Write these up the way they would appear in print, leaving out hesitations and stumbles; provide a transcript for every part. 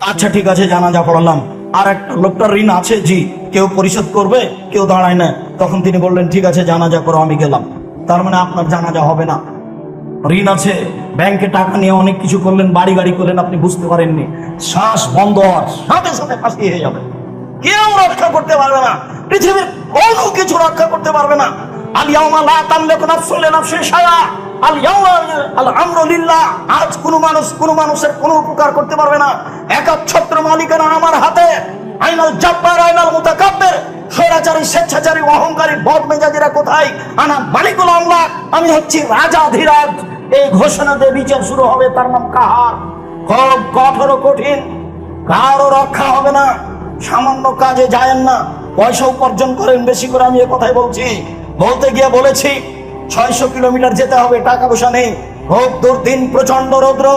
আচ্ছা ঠিক আছে, জানাজা পড়ালাম। আর একটা লোকটার ঋণ আছে, জি, কেউ পরিশোধ করবে, কেউ দাঁড়ায় না। তখন তিনি বললেন ঠিক আছে জানাজা করো, আমি গেলাম। তার মানে আপনার জানাজা হবে না। ঋণ আছে, ব্যাংকে টাকা নিয়ে অনেক কিছু করলেন, বাড়ি গাড়ি করলেন, আপনি বুঝতে পারেননি, শ্বাস বন্ধ হওয়ার সাথে সাথে ফাঁসি হয়ে যাবে। কেউ রক্ষা করতে পারবে না, পৃথিবীর কোনো কিছু রক্ষা করতে পারবে না। আল ইয়াউমা লা তামলিকু নাফসুন লিনাফসিন শাইআ, আল ইয়াউমা আল আমরু লিল্লাহ। আজ কোনো মানুষের কোনো উপকার করতে পারবে না। একচ্ছত্র মালিকানা আমার হাতে। আইনাল জাব্বার আইনাল মুতাকাব্বির। স্বৈরাচারী, স্বেচ্ছাচারী, অহংকারী, বদমেজাজিরা কোথায়? আনা মালিকুল আমলাক, আমি হচ্ছি রাজাধিরাজ। এই ঘোষণা দিয়ে বিচার শুরু হবে, তার নাম কাহার। খুব কঠোর কঠিন, কারো রক্ষা হবে না। সামান্য কাজে যায়েন না, পয়সা উপার্জন করেন বেশি করে। আমি এ কথাই বলছি, বলতে গিয়ে বলেছি 600 কিলোমিটার যেতে হবে, টাকা পয়সা নেই, খুব দুর্দিন, প্রচন্ড রৌদ্র,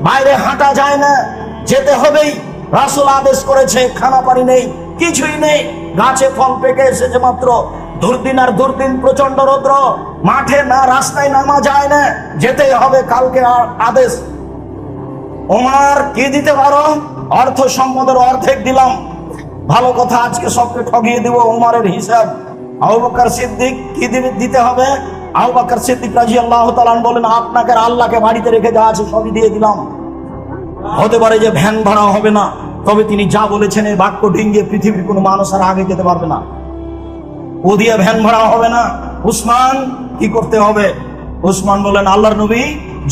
বাইরে হাঁটা যায় না, যেতে হবেই। রাসূল আদেশ করেছে, খানা পানি নেই, কিছুই নেই, গাছে ফল পেকে এসেছে মাত্র। দুর্দিন আর দুর্দিন, প্রচন্ড রৌদ্র, মাঠে না রাস্তায় নামা যায় না, যেতেই হবে। কালকে আদেশ। ওমর কি দিতে পারো? অর্থ সম্পদের অর্ধেক দিলাম। ভালো কথা, আজকে সবকে ঠগিয়ে দিব। ওমরের হিসাব। আবু বকর সিদ্দিক কি দিতে হবে? আবু বকর সিদ্দিক রাদিয়াল্লাহু তাআলা বলেন, আপনাকে আর আল্লাহকে বাড়িতে রেখে যা আছে সবই দিয়ে দিলাম। হতে পারে যে ভ্যান ভাড়া হবে না, তবে তিনি যা বলেছেন এই বাক্য ডিঙ্গিয়ে পৃথিবীর কোনো মানুষ আর আগে যেতে পারবে না। ও দিয়ে ভ্যান ভাড়া হবে না। উসমান কি করতে হবে? উসমান বলেন, আল্লাহর নবী,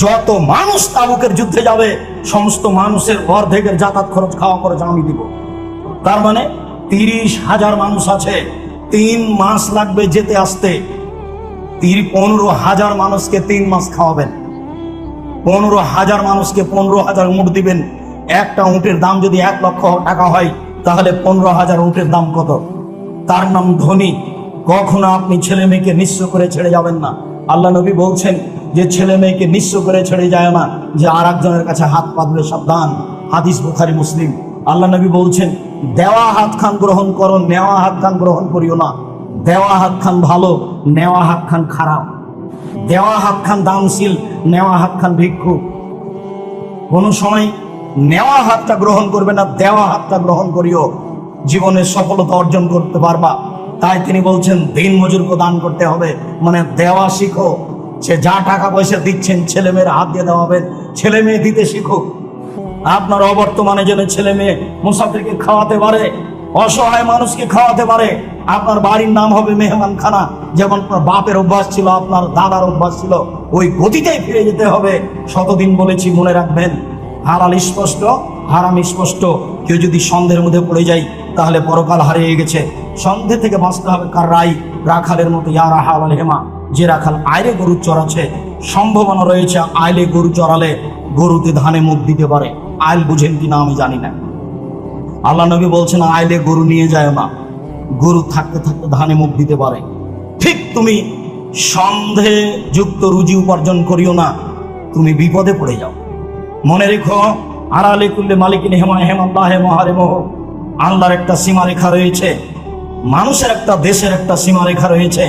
যত মানুষ তাবুকের যুদ্ধে যাবে সমস্ত মানুষের অর্ধেকের যাতায়াত খরচ, খাওয়া খরচ আমি দিব। তার মানে 30,000 মানুষ আছে, 3 মাস লাগবে যেতে আসতে। 15,000 মানুষকে 3 মাস খাওয়াবেন। 15,000 মানুষকে 15,000 উট দিবেন। একটা উটের দাম যদি 1 লক্ষ টাকা হয়, তাহলে 15,000 উটের দাম কত? তার নাম ধনী। কখনো আপনি ছেলে মেয়েকে নিঃস্ব করে ছেড়ে যাবেন না। আল্লাহ নবী বলছেন যে ছেলে মেয়েকে নিঃস্ব করে ছেড়ে যায় না, যে আর একজনের কাছে হাত পাতবে সাবধান। হাদিস বুখারী মুসলিম। আল্লাহ নবী বলছেন, দেওয়া হাত খান গ্রহণ করো, নেওয়া হাত খান গ্রহণ করিও না। দেওয়া হাত খান ভালো, নেওয়া হাত খান খারাপ। দেওয়া হাত খান দানশীল, নেওয়া হাত খান ভিক্ষুক। কোনো সময় নেওয়া হাতটা গ্রহণ করবে না, দেওয়া হাতটা গ্রহণ করিও, জীবনের সফলতা অর্জন করতে পারবা। তাই তিনি বলছেন দিন মজুরকে দান করতে হবে, মানে দেওয়া শিখো। সে যা টাকা পয়সা দিচ্ছেন ছেলে মেয়ের হাত দিয়ে দেওয়া হবে, ছেলে মেয়ে দিতে শিখুক। আপনার অবর্তমানে যেন ছেলে মেয়ে মুসাফিরকে খাওয়াতে পারে, অসহায় মানুষকে খাওয়াতে পারে। আপনার বাড়ির নাম হবে মেহমানখানা। যেমন আপনার বাপের অভ্যাস ছিল, আপনার দাদার অভ্যাস ছিল, ওই গতিতেই ফিরে যেতে হবে। শতদিন বলেছি, মনে রাখবেন, হালাল স্পষ্ট, হারাম স্পষ্ট। কেউ যদি সন্দেহের মধ্যে পড়ে যায়, তাহলে পরকাল হারিয়ে গেছে। সন্দেহ থেকে বাঁচতে হবে। কার রাই? রাখালের মতো। ইয়া রাহা ওয়াল হেমা, যে রাখাল আইলে গরু চড়াচ্ছে, সম্ভাবনা রয়েছে আইলে গরু চড়ালে গরুতে ধানে মুখ দিতে পারে। আইল বুঝেন কিনা আমি জানি না। আল্লাহ নবী বলছেন, আইলে গরু নিয়ে যায় না, গরু থাকতে থাকতে ধানে মুখ দিতে পারে। ঠিক তুমি সন্দেহ যুক্ত রুজি উপার্জন করিও না, তুমি বিপদে পড়ে যাও। মনে রেখো, আড়ালে কুল্লে মালিকিন হেমা হেমাল্লাহ মহারেমহ। আল্লাহর একটা সীমারেখা রয়েছে, মানুষের একটা, দেশের একটা সীমারেখা রয়েছে।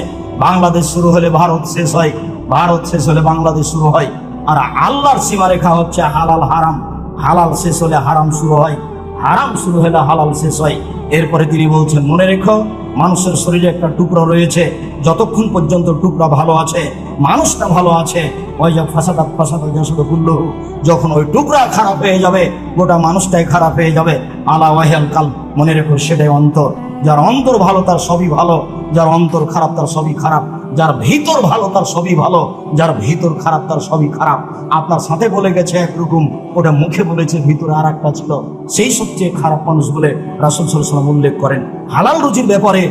বাংলাদেশ শুরু হলে ভারত শেষ হয়, ভারত শেষ হলে বাংলাদেশ শুরু হয়। আর আল্লাহর সীমারেখা হচ্ছে হালাল হারাম। হালাল শেষ হলে হারাম শুরু হয়, হারাম শুরু হলে হালাল শেষ হয়। এরপরে তিনি বলছেন, মনে রেখো, মানুষের শরীরে একটা টুকরা রয়েছে, যতক্ষণ পর্যন্ত টুকরা ভালো আছে, মানুষটা ভালো আছে, ওই যে ফাসাদাত ফাসাদাত জাসাদু কুল্লুহু, যখন ওই টুকরা খারাপ হয়ে যাবে, গোটা মানুষটাই খারাপ হয়ে যাবে। আলা ওয়াহিয়াল কালব, মনে রেখো, সেটাই অন্তর। যার অন্তর ভালো তার সবই ভালো, যার অন্তর খারাপ তার সবই খারাপ। যার ভিতর ভালো তার সবই ভালো, যার ভিতর খারাপ তার সবই খারাপ। আপনার সাথে বলে গেছে একরকম, ওটা মুখে বলেছে, ভিতরে আর একটা ছিল, সেই সবচেয়ে খারাপ মানুষ বলে রাসূল সাল্লাল্লাহু আলাইহি ওয়াসাল্লাম উল্লেখ করেন। হালাল রুজির ব্যাপারে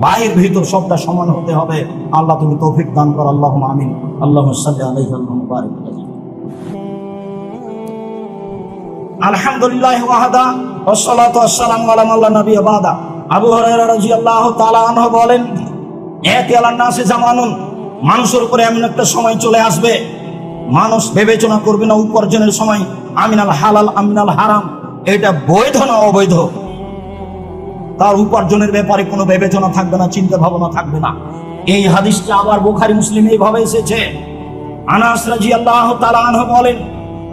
বাহির ভিতর সবটা সমান হতে হবে। আল্লাহ তুমি তৌফিক দান করো, আল্লাহুম্মা আমিন। আল্লাহুম্মা সাল্লি আলাইহি ওয়া বারিক আলাইহি। আলহামদুলিল্লাহ ওয়াহদা ওয়াসসালাতু ওয়াসসালামু আলা মান লা নাবিয়্যা বাদা। আবু হুরায়রা রাদিয়াল্লাহু তাআলা আনহু বলেন, ইয়াতি আলান নাসি জামানুন, মানুষের উপরে এমন একটা সময় চলে আসবে, মানুষ বিবেচনা করবে না উপার্জনের সময়, আমিনাল হালাল আমিনাল হারাম, এটা বৈধ না অবৈধ। তার উপার্জনের ব্যাপারে কোনো বিবেচনা থাকবে না, চিন্তা ভাবনা থাকবে না। এই হাদিসটা আবার বুখারী মুসলিম এইভাবে এসেছে। আনাস রাদিয়াল্লাহু তাআলা আনহু বলেন,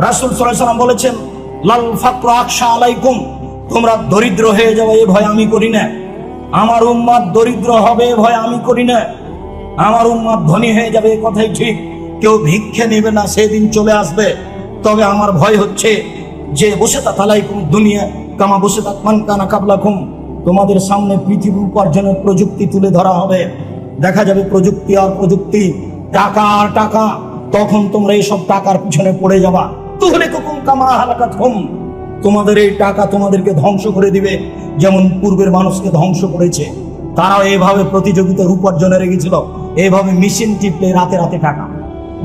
রাসূল সাল্লাল্লাহু আলাইহি ওয়াসাল্লাম বলেছেন, লাল ফাকর আকশা আলাইকুম, তোমরা দরিদ্র হয়ে যাবে এ ভয় আমি করি না। আমার উম্মাত দরিদ্র হবে এ ভয় আমি করি না। আমার উম্মাত ধনী হয়ে যাবে এ কথাই ঠিক, কেউ ভিক্ষে নেবে না সেদিন চলে আসবে। তবে আমার ভয় হচ্ছে যে বসে তালাইকুম দুনিয়া কামা বসে মান কানা কাবলাকুম, তোমাদের সামনে পৃথিবী উপার্জনের প্রযুক্তি তুলে ধরা হবে। দেখা যাবে প্রযুক্তি আর প্রযুক্তি, টাকা আর টাকা। তখন তোমরা এইসব টাকার পিছনে পড়ে যাবা। তুহলে কুকুম কামা হালাকাত হুম, তোমাদের এই টাকা তোমাদেরকে ধ্বংস করে দিবে, যেমন পূর্বের মানুষকে ধ্বংস করেছে। তারাও এইভাবে প্রতিযোগিতার উপার্জনে রেগেছিল, এইভাবে মেশিন টিপলে রাতে রাতে টাকা।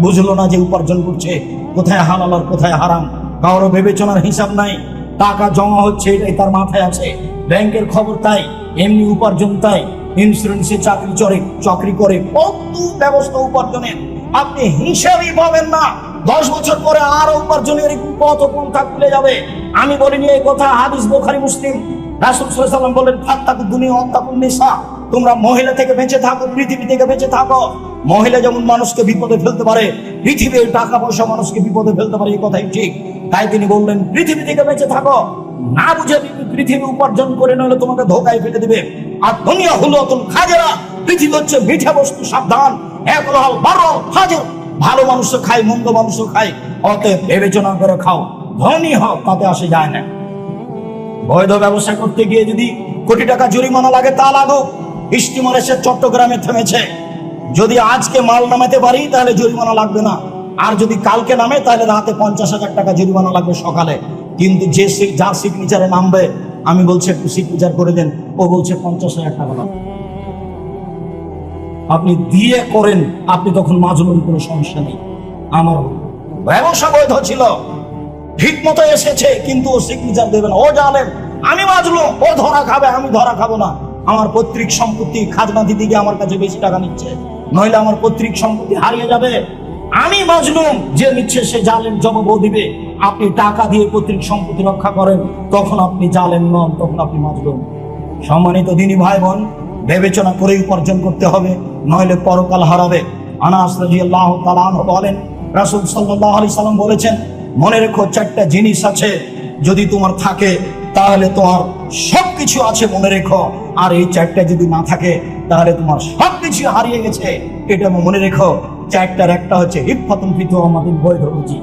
বুঝলো না যে উপার্জন করছে কোথায় হালাল আর কোথায় হারাম, কারো বিবেচনার হিসাব নাই। টাকা জমা হচ্ছে এটাই তার মাথায় আছে, ব্যাংকের খবর তাই, এমনি উপার্জন তাই, ইন্স্যুরেন্সে চাকরি করে কত ব্যবস্থা উপার্জনের, আপনি হিসাবই পাবেন না। 10 বছর পরে আরো উপার্জনের কত পন্থা খুলে যাবে। আমি বলিনি এই কথা, হাদিস বুখারী মুসলিম। রাসূল সাল্লাল্লাহু আলাইহি ওয়াসাল্লাম বলেন ফাত্তাকুদ দুনিয়া ওয়াত্তাকুন নিসা, তোমরা মহিলা থেকে বেঁচে থাকো, পৃথিবী থেকে বেঁচে থাকো। মহিলা যেমন মানুষকে বিপদে ফেলতে পারে, পৃথিবীর টাকা পয়সা মানুষকে বিপদে ফেলতে পারে, এই কথাই ঠিক। তাই তিনি বললেন পৃথিবী থেকে বেঁচে থাকো, না বুঝে পৃথিবী উপার্জন করে নইলে তোমাকে ধোকায় ফেলে দিবে। আর দুনিয়া হলো অতুল খাজেরা, পৃথিবী হচ্ছে মিঠা বস্তু, সাবধান। একলাল বারল ফাজর, ভালো মানুষও খায় মন্দ মানুষও খায়, অতএব বিবেচনা করে খাও। ধনী হও তাতে আসে যায় না। বৈধ ব্যবসা করতে গিয়ে যদি কোটি টাকা জরিমানা লাগে তা লাগুক। স্টিমার এসে চট্টগ্রামে থেমেছে, যদি আজকে মাল নামাতে পারি তাহলে জরিমানা লাগবে না, আর যদি কালকে নামে তাহলে রাতে 50,000 টাকা জরিমানা লাগবে সকালে। কিন্তু যার সিগনেচারে নামবে, আমি বলছি একটু সিগনেচার করে দেন, ও বলছে 50,000 টাকা লাগবে। আপনি দিয়ে করেন, আপনি তখন মাজলুম, কোনো সমস্যা নেই। আমার ব্যবসা বৈধ ছিল, ঠিক মতো এসেছে, কিন্তু ও সিগনেচার দেবে না, ও জানেন আমি মাজলুম, ও ধরা খাবে, আমি ধরা খাবো না। আমার পৈতৃক সম্পত্তি খাজনা দিতে গিয়ে আমার কাছে বেশি টাকা নিচ্ছে, নইলে আমার পৈতৃক সম্পত্তি হারিয়ে যাবে। আমি মাজলুম, যে নিচ্ছে সে জালেম জবাব দিবে। আপনি টাকা দিয়ে পৈতৃক সম্পত্তি রক্ষা করেন, তখন আপনি জালেম নন, তখন আপনি মাজলুম। সম্মানিত দিনী ভাই বোন, বিবেচনা করে উপার্জন করতে হবে, নইলে পরকাল হারাবে। আনাস রাদিয়াল্লাহু তাআলা আনহু বলেন, রাসূল সাল্লাল্লাহু আলাইহি সাল্লাম বলেছেন, মনে রেখো 4টা জিনিস আছে, যদি তোমার থাকে তাহলে তোমার সবকিছু আছে, মনে রেখো। আর এই 4টা যদি না থাকে তাহলে তোমার সবকিছু হারিয়ে গেছে, এটা মনে রেখো। 4টার একটা হচ্ছে ইফাতুন ফিতু আমাদের বৈধ রুজি।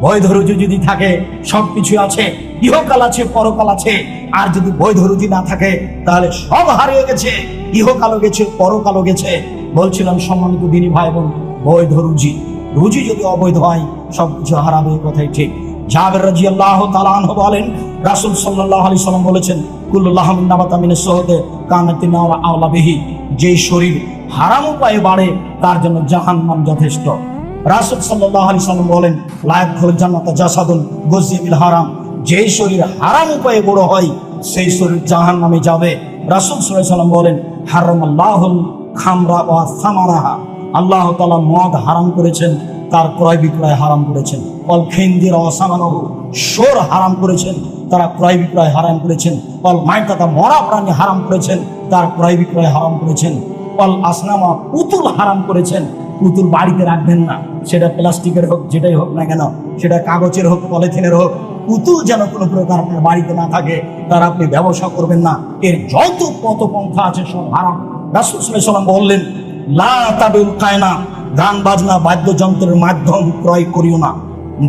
বৈধ রুজি যদি থাকে সবকিছু আছে, ইহকাল আছে পরকাল আছে। আর যদি বৈধ রুজি না থাকে তাহলে সব হারিয়ে গেছে, ইহকালও গেছে পরকালও গেছে। বলছিলাম সম্মানিত দিনী ভাই বোন, বৈধ রুজি, রুজি যদি অবৈধ হয় সবকিছু হারাবে, কথাই ঠিক। জাবের রাদিয়াল্লাহু তাআলা আনহু বলেন, রাসূল সাল্লাল্লাহু আলাইহি সাল্লাম বলেছেন, কুল্লু লাহমিন নাবাতা মিনাস সুহুদে কানাতিন নার আওলা বিহি, যে শরীর হারাম উপায়ে বাড়ে তার জন্য জাহান্নাম যথেষ্ট। রাসূল সাল্লাল্লাহু আলাইহি সাল্লাম বলেন, লা ইয়াদখুলুল জান্নাতা জাসাদুন গুযিয়া বিল হারাম, যে শরীর হারাম উপায়ে বড় হয় সেই শরীর জাহান্নামে যাবে। রাসূল সাল্লাল্লাহু আলাইহি সাল্লাম বলেন, হারামাল্লাহুল খামরা ওয়া সামারাহা, আল্লাহ তাআলা মদ হারাম করেছেন, তার ক্রয় বিক্রয় হারাম করেছেন। অল খিনজির অসামানহু, শোর হারাম করেছেন, তারা ক্রয় বিক্রয় হারাম করেছেন। অল মাইতাতা, মরা প্রাণী হারাম করেছেন, তার ক্রয় বিক্রয় হারাম করেছেন। অল আসনামা, পুতুল হারাম করেছেন, পুতুল বাড়িতে রাখবেন না, সেটা প্লাস্টিকের হোক, যেটাই হোক না কেন, সেটা কাগজের হোক পলিথিনের হোক, পুতুল যেন কোনো প্রকার আপনার বাড়িতে না থাকে, তার আপনি ব্যবসা করবেন না। এর যত পথ পন্থা আছে সব হারাম। রাসূল সাল্লাল্লাহু আলাইহি সাল্লাম বললেন, লা তাবিল কায়না, গান বাজনা বাদ্যযন্ত্রের মাধ্যম ক্রয় করিও না,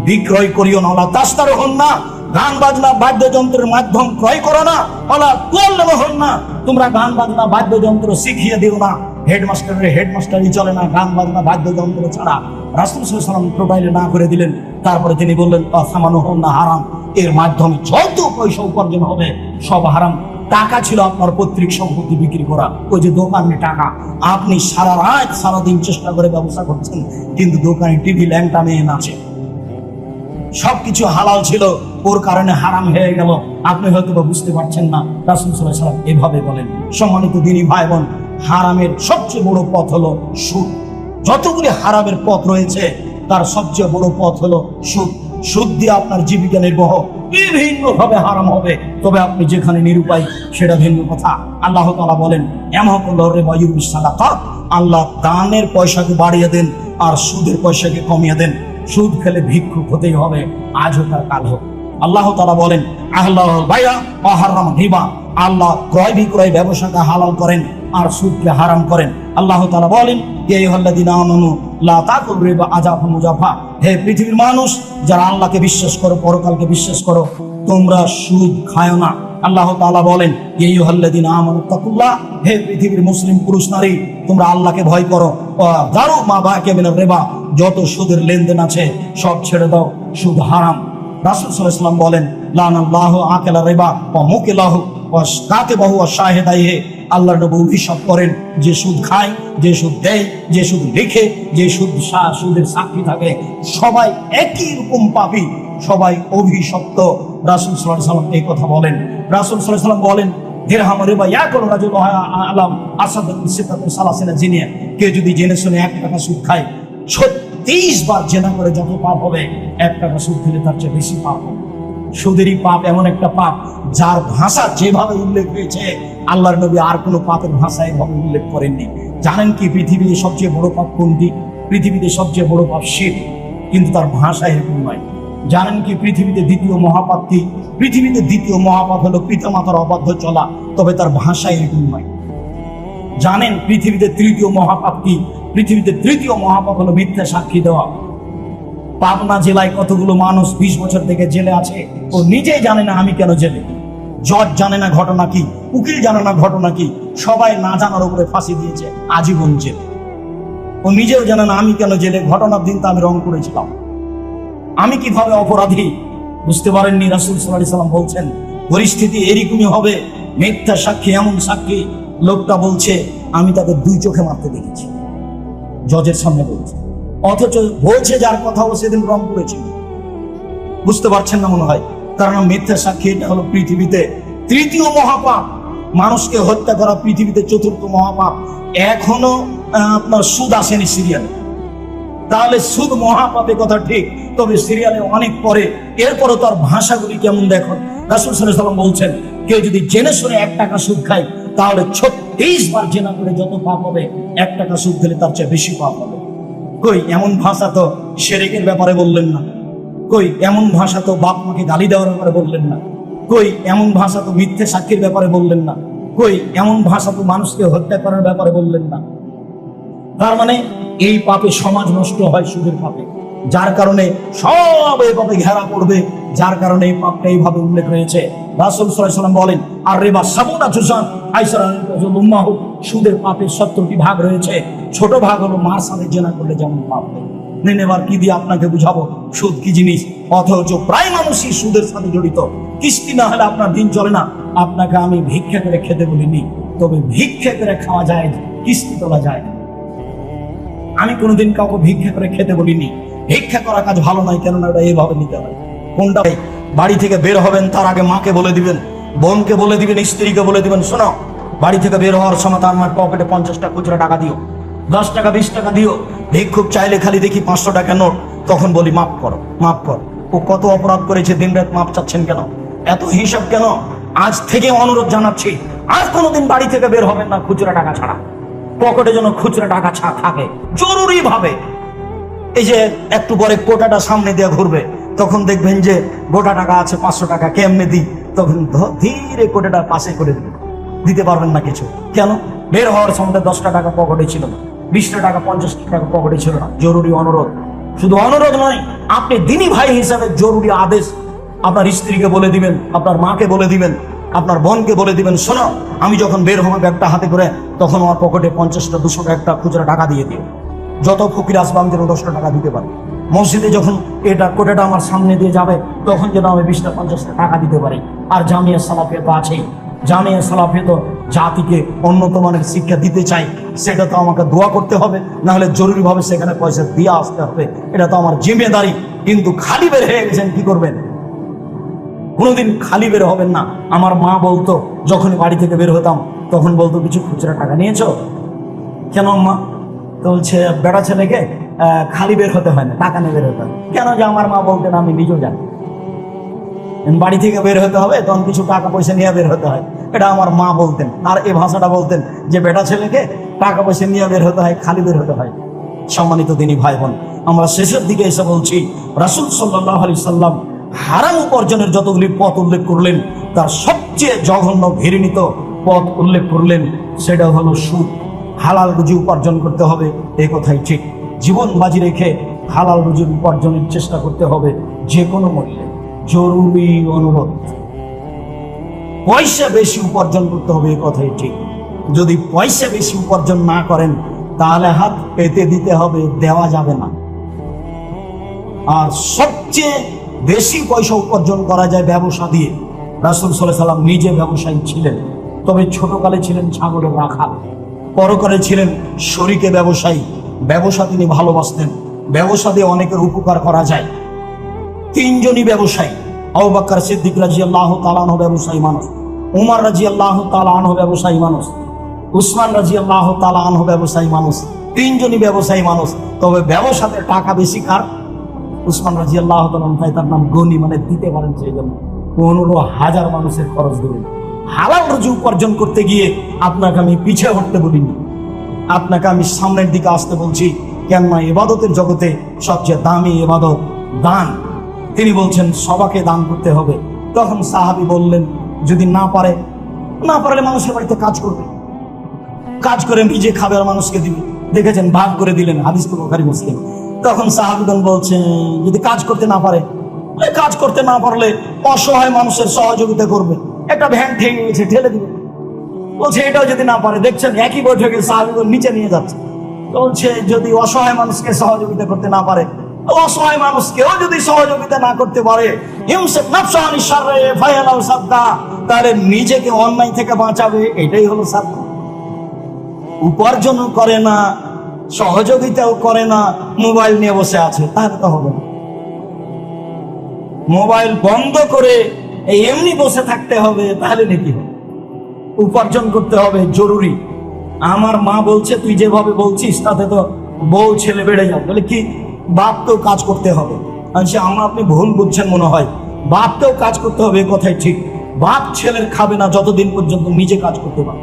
বিক্রয় করিও না। লা তাস্তারহুন না, গান বাজনা বাদ্যযন্ত্রের মাধ্যম ক্রয় করো না। ওলা তুআল্লিমুহুন না, তোমরা গান বাজনা বাদ্যযন্ত্র শিখিয়ে দিও না। হেডমাস্টারই চলে না গান বাজনা বাদ্যযন্ত্র ছাড়া। রাসূল সাল্লাল্লাহু আলাইহি ওয়াসাল্লাম প্রোভাইড না করে দিলেন। তারপরে তিনি বললেন, আসামানুহুন না হারাম, এর মাধ্যমে যত পয়সা উপার্জন হবে সব হারাম। টাকা ছিল আপনার পৈতৃক সম্পত্তি বিক্রি করা, ওই যে দোকানে টাকা, আপনি সারা রাত সারাদিন চেষ্টা করে ব্যবসা করছেন, কিন্তু দোকানে টিভি ল্যাংটা মেয়ে নাচে, সবকিছু হালাল ছিল, ওর কারণে হারাম হয়ে গেল। আপনি হয়তো বুঝতে পারছেন না। রাসূল সাল্লাল্লাহু আলাইহি ওয়াসাল্লাম এভাবে বলেন। সম্মানিত দিনী ভাই বোন, হারামের সবচেয়ে বড় পথ হলো সুদ। যতগুলি হারামের পথ রয়েছে তার সবচেয়ে বড় পথ হলো সুদ। সুদ দিয়ে আপনার জীবিকা নির্বাহ বিভিন্ন ভাবে হারাম হবে, তবে আপনি যেখানে নিরুপায় সেটা ভিন্ন কথা। আল্লাহ তাআলা বলেন, ইয়ামহাকুল্লাহু রিবা ওয়া ইউরবিস সাদাকাত, আল্লাহ দানের পয়সাকে বাড়িয়ে দেন আর সুদের পয়সাকে কমিয়ে দেন। সুদ খেলে ভিক্ষুক হতেই হবে, আজ হোক আর কাল হোক। আল্লাহ তাআলা বলেন আহলাল বাই'a ওয়া হারাম রিবা, আল্লাহ ক্রয় বিক্রয় ব্যবসাকে হালাল করেন আর সুদকে হারাম করেন। আল্লাহ তাআলা বলেন ইয়া আইয়ুহাল্লাযীনা আমানু লা তাকুলু রিবা আযাফা মুযাফা, হে পৃথিবীর মানুষ যারা আল্লাহকে বিশ্বাস করো, পরকালকে বিশ্বাস করো, তোমরা সুদ খায়ো না। আল্লাহ তাআলা বলেন ইয়া আইয়ুহাল্লাযীনা আমানু তাকুল্লাহ, হে পৃথিবীর মুসলিম পুরুষ নারী তোমরা আল্লাহকে ভয় করো, যারু মা বাকিয়া মিনার রিবা, যত সুদের লেনদেন আছে সব ছেড়ে দাও, সুদ হারাম। রাসূল সাল্লাল্লাহু আলাইহি ওয়াসাল্লাম বলেন লানাল্লাহু আকালা রিবা ওয়া মুকিলাহু ওয়া কাতিবাহু ওয়া শাহিদাইহি, আল্লাহর নবী অভিশাপ করেন যে সুদ খায়, যে সুদ দেয়, যে সুদ লিখে, যে সুদের সাক্ষী থাকে, সবাই একই রকম পাপী, সবাই অভিশপ্ত। রাসূল সাল্লাল্লাহু আলাইহি ওয়াসাল্লাম এই কথা বলেন। রাসূল সাল্লাল্লাহু আলাইহি ওয়াসাল্লাম বলেন দিরহাম রিবা ইয়াকুল রাজুল আলাম আসাদুন সিতাতুন সালাসিনা জিনিয়া, কেউ যদি জেনে শুনে 1 টাকা সুদ খায়, 36 বার জেনা করে যত পাপ হবে, 1 টাকা সুদ খেলে তার চেয়ে বেশি পাপ হবে। সুদেরই পাপ এমন একটা পাপ যার ভাষা যেভাবে উল্লেখ হয়েছে আল্লাহর নবী আর কোনো পাপের ভাষা এভাবে উল্লেখ করেননি। জানেন কি পৃথিবীতে সবচেয়ে বড় পাপ কোনটি? পৃথিবীতে সবচেয়ে বড় পাপ শিরক, কিন্তু তার ভাষা এরকম নয়। জানেন কি পৃথিবীতে দ্বিতীয় মহাপাপ কি? পৃথিবীতে দ্বিতীয় মহাপাপ হলো পিতামাতার অবাধ্য চলা, তবে তার ভাষা এরকম নয়। জানেন পৃথিবীতে তৃতীয় মহাপাপ কি? পৃথিবীতে তৃতীয় মহাপাপ হলো মিথ্যা সাক্ষী দেওয়া। পাবনা জেলায় কতগুলো মানুষ 20 বছর থেকে জেলে আছে, ও নিজেই জানে না আমি কেন জেলে। জজ জানে না ঘটনা কি, উকিল জানে না ঘটনা কি, সবাই না জানার উপরে ফাঁসি দিয়েছে, আজীবন জেলে। ও নিজেও জানে না আমি কেন জেলে, ঘটনার দিন তো আমি রং করেছিলাম, আমি কিভাবে অপরাধী বুঝতে পারেননি। রাসূল সাল্লাল্লাহু আলাইহি ওয়াসাল্লাম বলছেন পরিস্থিতি এরকমই হবে। মিথ্যা সাক্ষী, এমন সাক্ষী লোকটা বলছে আমি তাকে 2 চোখে মারতে দেখেছি, জজের সামনে বলছে, অথচ বলছে যার কথা ও সেদিন রং করেছিল। বুঝতে পারছেন না মনে হয়, কারণ মিথ্যা সাক্ষী এটা হলো পৃথিবীতে তৃতীয় মহাপাপ। মানুষকে হত্যা করা পৃথিবীতে 4র্থ মহাপাপ। এখনো আপনার সুদ আসেনি সিরিয়ালে, তাহলে সুদ মহাপাপে কথা ঠিক, তবে সিরিয়ালে অনেক পরে। এরপরও তার ভাষাগুলি কেমন দেখুন। রাসূল সাল্লাল্লাহু আলাইহি ওয়াসাল্লাম বলছেন কেউ যদি জেনে শুনে 1 টাকা সুদ খায়, তাহলে 36 বার জেনা করে যত পাপ হবে, 1 টাকা সুদ খেলে তার চেয়ে বেশি পাপ হবে। কই এমন ভাষা তো শিরকের ব্যাপারে বললেন না, কই এমন ভাষা তো বাপ মাকে গালি দেওয়ার ব্যাপারে বললেন না, কই এমন ভাষা তো মিথ্যে সাক্ষীর ব্যাপারে বললেন না, কই এমন ভাষা তো মানুষকে হত্যা করার ব্যাপারে বললেন না। তার মানে এই পাপে সমাজ নষ্ট হয় সুদের পাপে, যার কারণে সব এই পাপে ঘেরা পড়বে, যার কারণে এই পাপটা এইভাবে উল্লেখ রয়েছে। রাসূল সাল্লাল্লাহু আলাইহি ওয়াসাল্লাম বলেন আর রিবা সাবুনা জুজান আইসারা উম্মাহু, সুদের পাপের 70টি ভাগ রয়েছে। ছোট ভাগ হলো মার সাথে জেনা করলে যেমন পাপ হয়। এবার কি দিয়ে আপনাকে বুঝাবো সুদ কি জিনিস? অথচ প্রায় মানুষই সুদের সাথে জড়িত। কিস্তি না হলে আপনার দিন চলে না। আপনাকে আমি ভিক্ষা করে খেতে বলিনি, তবে ভিক্ষা করে খাওয়া যায়, কিস্তি তোলা যায়। আমি কোনোদিন কাউকে ভিক্ষা করে খেতে বলিনি। ভিক্ষা করা কাজ ভালো নয়, কেননা ওটা এইভাবে নিতে হয়। কোনটা? বাড়ি থেকে বের হবেন তার আগে মাকে বলে দিবেন, বোনকে বলে দিবেন, স্ত্রীকে বলে দিবেন, শোনো বাড়ি থেকে বের হওয়ার সময় আমার পকেটে 50টা খুচরা টাকা দিও, 10 টাকা 20 টাকা দিও। ভিক্ষুক চাইলে খালি দেখি 500 টাকা নোট, তখন বলি মাফ করো, মাফ কর। ও কত অপরাধ করেছে, দিন রাত মাপ চাচ্ছেন কেন? এত হিসাব কেন? আজ থেকে অনুরোধ জানাচ্ছি, আর কোনোদিন বাড়ি থেকে বের হবেন না খুচরা টাকা ছাড়া। পকেটে যেন খুচরা টাকা থাকে জরুরি ভাবে। এই যে একটু পরে কোটাটা সামনে দিয়ে ঘুরবে, তখন দেখবেন যে গোটা টাকা আছে 500 টাকা, কেমনে দিই? তখন ধীরে কোটাটা পাশে করে দিতে পারবেন না কিছু। কেন? বের হওয়ার সময় 10টা টাকা পকেটে ছিল না, 20টা টাকা 50টা টাকা পকেটে ছিল না। জরুরি অনুরোধ, শুধু অনুরোধ নয়, আপনি দিনী ভাই হিসাবে জরুরি আদেশ আপনার স্ত্রীকে বলে দিবেন, আপনার মাকে বলে দিবেন, আপনার বোনকে বলে দিবেন, শোনো আমি যখন বের হবো ব্যাগটা হাতে করে, তখন আমার পকেটে 50টা 200টা একটা খুচরা টাকা দিয়ে দিও। যত ফকির আসবে আমি যেন 10টা টাকা দিতে পারি। মসজিদে যখন এটা কোটাটা আমার সামনে দিয়ে যাবে, তখন যেন আমি 20টা 50টা টাকা দিতে পারি। আর জামিয়া সালাফিয়া তো আছেই, জামিয়া সালাফিয়া তো জাতিকে উন্নত মানের শিক্ষা দিতে চাই, সেটা তো আমাকে দোয়া করতে হবে, না হলে জরুরিভাবে সেখানে পয়সা দিয়ে আসতে হবে। এটা তো আমার জিম্মেদারি। কিন্তু খালি বের হয়ে গেছেন, কি করবেন? কোনোদিন খালি বের হবেন না। আমার মা বলতো, যখন বাড়ি থেকে বের হতাম তখন বলতো কিছু খুচরা টাকা নিয়েছো? কেন মা? তো বলছে বেটা ছেলেকে খালি বের হতে হয় না, টাকা নিয়ে বের হতে হয়। কেন? যে আমার মা বলতেন, আমি নিজেও জানি, বাড়ি থেকে বের হতে হবে তখন কিছু টাকা পয়সা নিয়ে বের হতে হয়। এটা আমার মা বলতেন। আর এই ভাষাটা বলতেন যে বেটা ছেলেকে টাকা পয়সা নিয়ে বের হতে হয়, খালি বের হতে হয়। সম্মানিত দিনী ভাই বোন, আমরা শেষের দিকে এসে বলছি রাসূল সাল্লাল্লাহু আলাইহি সাল্লাম হারাম উপার্জনের যতগুলি পথ উল্লেখ করলেন, তার সবচেয়ে জঘন্য ঘৃণিত পথ উল্লেখ করলেন, সেটা হলো সুদ। হালাল রুজি উপার্জন করতে হবে, এই কথাই ঠিক। জীবন বাজি রেখে হালাল রুজি উপার্জনের চেষ্টা করতে হবে যে কোনো মূল্যে। জরুরি অনুরোধ, পয়সা বেশি উপার্জন করতে হবে, এই কথাই ঠিক। যদি পয়সা বেশি উপার্জন না করেন তাহলে হাত পেতে দিতে হবে, দেওয়া যাবে না। আর সবচেয়ে বেশি পয়সা উপার্জন করা যায় ব্যবসা দিয়ে। রাসূল সাল্লাল্লাহু আলাইহি সাল্লাম নিজে ব্যবসায়ী ছিলেন, তবে ছোটকালে ছিলেন ছাগলের রাখাল, পরকালে ছিলেন শরিকে ব্যবসায়ী। ব্যবসা তিনি ভালোবাসতেন, ব্যবসা দিয়ে অনেকের উপকার করা যায়। তিনজনই ব্যবসায়ী, আবু বকর সিদ্দিক রাদিয়াল্লাহু তাআলা আনহু ব্যবসায়ী মানুষ, উমর রাদিয়াল্লাহু তাআলা আনহু ব্যবসায়ী মানুষ, উসমান রাদিয়াল্লাহু তাআলা আনহু ব্যবসায়ী মানুষ। তিনজনই ব্যবসায়ী মানুষ, তবে ব্যবসাতে টাকা বেশি কার? উসমান রাদিয়াল্লাহু তাআলা আনহু, তার নাম গনি, মানে দিতে পারেন, সেই জন্য 15,000 মানুষের খরচ দিলেন। হালাল রুজি উপার্জন করতে গিয়ে আপনাকে আমি পিছিয়ে হটতে বলিনি, আপনাকে আমি সামনের দিকে আসতে বলছি। কেননা ইবাদতের জগতে সবচেয়ে দামি ইবাদত দান। তিনি বলছেন সবাকে দান করতে হবে। তখন সাহাবী বললেন, যদি না পারলে মানুষের বাড়িতে কাজ করবে, কাজ করে নিজে খাবে আর মানুষকে দিবে। দেখেছেন, ভাগ করে দিলেন, হাদিস তো বুখারী মুসলিম। তখন সাহাবীগণ বলছেন, যদি কাজ করতে না পারলে অসহায় মানুষের সহযোগিতা করবে, একটা ভ্যান ঠেকে গেছে, ঠেলে দিবে। বলছে এটাও যদি না পারে, দেখছেন একই বৈঠকে সাহাবীগণ নিচে নিয়ে যাচ্ছে। বলছে যদি অসহায় মানুষকে সহযোগিতা করতে না পারে, অসহায় মানুষকেও যদি সহযোগিতা না করতে পারে, তাহলে নিজেকে অন্যায় থেকে বাঁচাবে, এটাই হলো সাদকা। উপার্জনও করে না, সহযোগিতাও করে না, মোবাইল নিয়ে বসে আছে, তাহলে তো হবে না। মোবাইল বন্ধ করে এমনি বসে থাকতে হবে, তাহলে নাকি উপার্জন করতে হবে, জরুরি। আমার মা বলছে তুই যেভাবে বলছিস তাতে তো বউ ছেলে বেড়ে যাবে। বলে কি, বাপকেও কাজ করতে হবে। আপনি ভুল বুঝছেন মনে হয়, বাপকেও কাজ করতে হবে, কথাই ঠিক। বাপ ছেলের খাবে না যতদিন পর্যন্ত নিজে কাজ করতে পারে।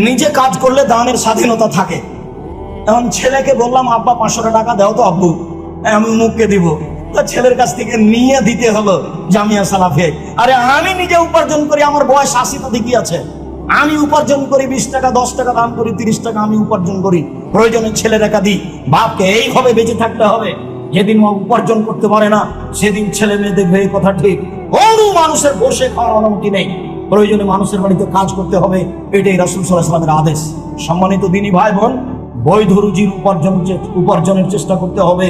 নিজে কাজ করলে দানের স্বাধীনতা থাকে। এখন ছেলেকে বললাম আব্বা 500 টাকা দাও তো আব্বু, আমি মুখকে দিব, তা ছেলের কাছ থেকে নিয়ে দিতে হলো জামিয়া সালাফে। আরে আমি নিজে উপার্জন করি, আমার বয়স 80, তাতে কি আছে? আমি উপার্জন করি 20 টাকা, 10 টাকা দান করি, 30 টাকা আমি উপার্জন করি, প্রয়োজনে ছেলে রেখা দিই। বাপকে এইভাবে বেঁচে থাকতে হবে। যেদিন উপার্জন করতে পারে না সেদিন ছেলে মেয়ে দেখবে, এই কথা ঠিক। কোনো মানুষের বসে খাওয়ার অনুমতি নেই, প্রয়োজনে মানুষের বাড়িতে কাজ করতে হবে, এটাই রাসূল সাল্লাল্লাহু আলাইহি ওয়াসাল্লামের আদেশ। সম্মানিত দিনী ভাই বোন, বৈধ রুজির উপার্জনের চেষ্টা করতে হবে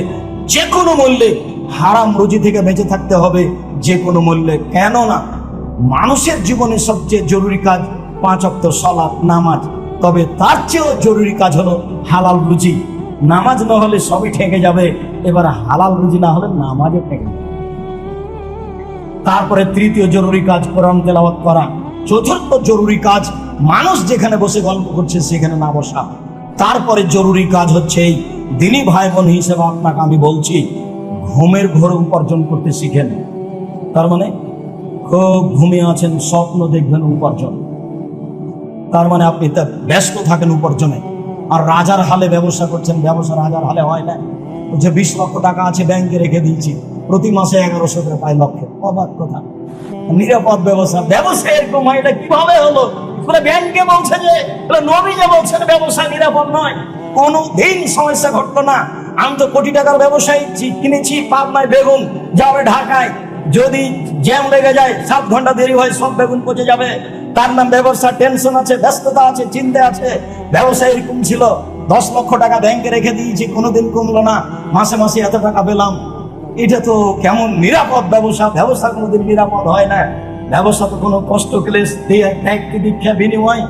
যে কোনো মূল্যে। হারাম রুজি থেকে বেঁচে থাকতে হবে যে কোনো মূল্যে। কেননা মানুষের জীবনে সবচেয়ে জরুরি কাজ 5 ওয়াক্ত সালাত, নামাজ। তবে তার চেয়েও জরুরি কাজ হলো হালাল রুজি। নামাজ না হলে সবই ঠেকে যাবে, এবার হালাল রুজি না হলে নামাজও ঠেকে যাবে। তারপরে তৃতীয় জরুরি কাজ কোরআন তেলাওয়াত করা। চতুর্থ জরুরি কাজ মানুষ যেখানে বসে গল্প করছে সেখানে না বসা। তারপরে জরুরি কাজ হচ্ছে, এই দিনী ভাই বোন হিসেবে আপনাকে আমি বলছি, ঘুমের ঘোর উপার্জন করতে শিখেন। তার মানে খুব ঘুমিয়ে আছেন, স্বপ্ন দেখবেন উপার্জন, তার মানে আপনি তা ব্যস্ত থাকেন উপার্জনে। আর রাজার হালে ব্যবসা করছেন, ব্যবসা রাজার হালে হয় না। যে 20 লক্ষ টাকা আছে ব্যাংকে রেখে দিয়েছি, প্রতি মাসে 1100 করে পাই, লক্ষে। অবাক কথা, নিরাপদ ব্যবসা, ব্যবসা এরকম হয়, এটা কিভাবে হলো? ব্যাংকে বলছে যে, নবী যে বলছেন ব্যবসা নিরাপদ নয়, কোনোদিন সমস্যা ঘটলো না। আমি তো কোটি টাকার ব্যবসায়ী কিনেছি পাবনায় বেগুন, যাবে ঢাকায়, যদি জ্যাম লেগে যায় 7 ঘন্টা দেরি হয়, সব বেগুন পচে যাবে। তার নাম ব্যবসা। টেনশন আছে, ব্যস্ততা আছে, চিন্তা আছে। ব্যবসা এরকম ছিল, 10 লক্ষ টাকা ব্যাংকে রেখে দিয়েছি, কোনোদিন কমলো না, মাসে মাসে এত টাকা পেলাম। এটা তো কেমন নিরাপদ ব্যবসা? ব্যবসা কোনোদিন নিরাপদ হয় না। ব্যবসা তো কোনো কষ্ট ক্লেশ দিয়ে, দীক্ষা, বিনিময়,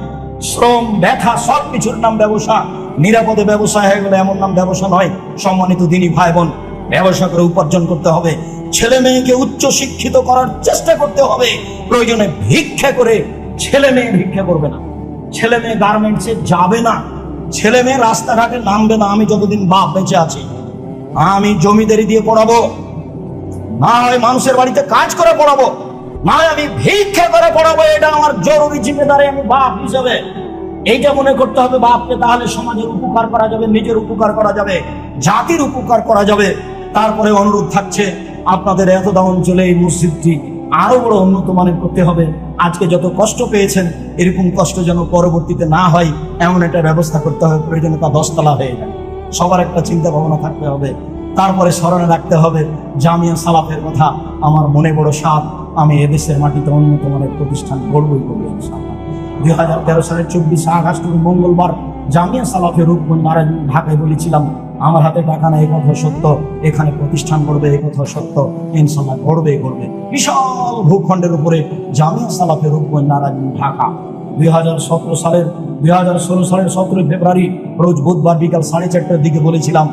শ্রম, ব্যথা, সব কিছুর নাম ব্যবসা। নিরাপদে ব্যবসা হয়ে গেলে এমন নাম ব্যবসা নয়। সম্মানিত দিনী ভাই বোন, ব্যবসা করে উপার্জন করতে হবে, ছেলে মেয়েকে উচ্চ শিক্ষিত করার চেষ্টা করতে হবে। প্রয়োজনে ভিক্ষা করে, ছেলে মেয়ে ভিক্ষা করবে না, ছেলে মেয়ে গার্মেন্টসে যাবে না, ছেলে মেয়ে রাস্তাঘাটে নামবে না। আমি যতদিন বাপ বেঁচে আছি, আমি জমিদারি দিয়ে পড়াবো, না হয় মানুষের বাড়িতে কাজ করে পড়াবো, না হয় আমি ভিক্ষা করে পড়াবো। এটা আমার জরুরি জিম্মেদারি, আমি বাপ হিসেবে এইটা মনে করতে হবে বাপকে। তাহলে সমাজের উপকার করা যাবে, নিজের উপকার করা যাবে, জাতির উপকার করা যাবে। তারপরে অনুরোধ থাকছে, আপনাদের এতদা অঞ্চলে এই মসজিদটি আরো বড় উন্নত মানের করতে হবে। আজকে যত কষ্ট পেয়েছেন, এরকম কষ্ট যেন পরবর্তীতে না হয়, এমন একটা ব্যবস্থা করতে হবে। প্রয়োজনে তা 10 তলা হয়ে যায়। সবার একটা চিন্তা ভাবনা থাকতে হবে। তারপরে স্মরণে রাখতে হবে জামিয়া সালাফের কথা। আমার মনে বড় সাধ, আমি এদেশের মাটিতে উন্নত মানের প্রতিষ্ঠান গড়বই করবো ইনশাআল্লাহ। 2013 সালের 24 আগস্ট মঙ্গলবার জামিয়া সালাফের রূপগঞ্জ নারায়ণ ঢাকায় বলেছিলাম, আমার হাতে টাকা নেই, এই কথা সত্য, এখানে প্রতিষ্ঠান গড়বে, এই কথা সত্য, ইনশাআল্লাহ গড়বে। বিশাল ভূখণ্ডের উপরে জামিয়া সালাফের রূপগঞ্জ নারায়ণ ঢাকা। 2016 সালের 17 ফেব্রুয়ারি রোজ বুধবার বিকাল 4:30টার দিকে বলেছিলাম,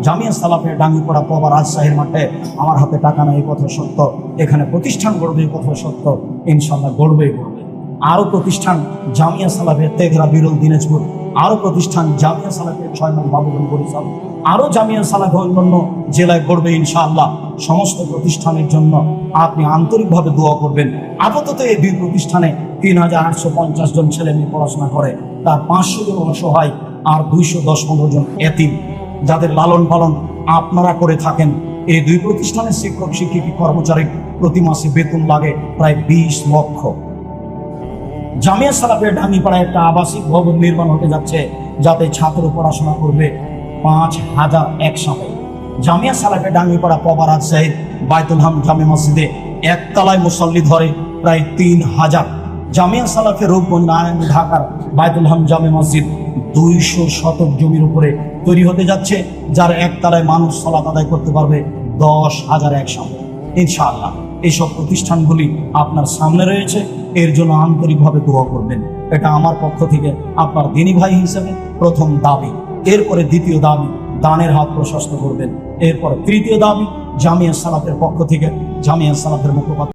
জামিয়া সালাফের ডাঙ্গিপাড়া পবা রাজশাহীর মাঠে আমার হাতে টাকা নেই, এই কথা সত্য, এখানে প্রতিষ্ঠান গড়বে, এই কথা সত্য, ইনশাআল্লাহ গড়বে। আরো প্রতিষ্ঠান জামিয়া সালাফের তেঘরা বিরল দিনাজপুর, আরো প্রতিষ্ঠান জামিয়া সালাফের 6 নং বাবুগঞ্জ বরিশাল, আরো জামিয়া সালাফ অন্যান্য জেলায় গড়বে ইনশাআল্লাহ। সমস্ত প্রতিষ্ঠানের জন্য আপনি আন্তরিকভাবে দোয়া করবেন। আপাতত এই 2 প্রতিষ্ঠানে 3850 জন ছেলে মেয়ে পড়াশোনা করে, তার 500 জন অসহায় আর 210-15 জন এতিম, যাদের লালন পালন আপনারা করে থাকেন। এই 2 প্রতিষ্ঠানের শিক্ষক শিক্ষিকা কর্মচারী প্রতি মাসে বেতন লাগে প্রায় 20 লক্ষ। জামিয়া সালাফের ডাঙ্গিপাড়ায় একটা আবাসিক ভবন নির্মাণ হতে যাচ্ছে, যাতে ছাত্র পড়াশোনা করবে 5000 একসাথে। জামিয়া সালাফের ডাঙ্গিপাড়া পবা রাজশাহীর বায়তুল হাম জামে মসজিদে একতলায় মুসল্লি ধরে প্রায় 3000। জামিয়া সালাফের রূপগঞ্জ নারায়ণ ঢাকার বায়তুল হাম জামে মসজিদ 200 শতক জমির উপরে তৈরি হতে যাচ্ছে, যার একতলায় মানুষ সালাত আদায় করতে পারবে 10,000 একসাথে ইনশাআল্লাহ। এইসব প্রতিষ্ঠানগুলি আপনার সামনে রয়েছে, এর জন্য আন্তরিকভাবে দোয়া করবেন। এটা আমার পক্ষ থেকে আপনার দিনী ভাই হিসেবে প্রথম দাবি। এরপরে দ্বিতীয় দাবি, দানের হাত প্রশস্ত করবেন। এরপর তৃতীয় দাবি, জামিয়া সালাফের পক্ষ থেকে জামিয়া সালাফের মুখপাত্র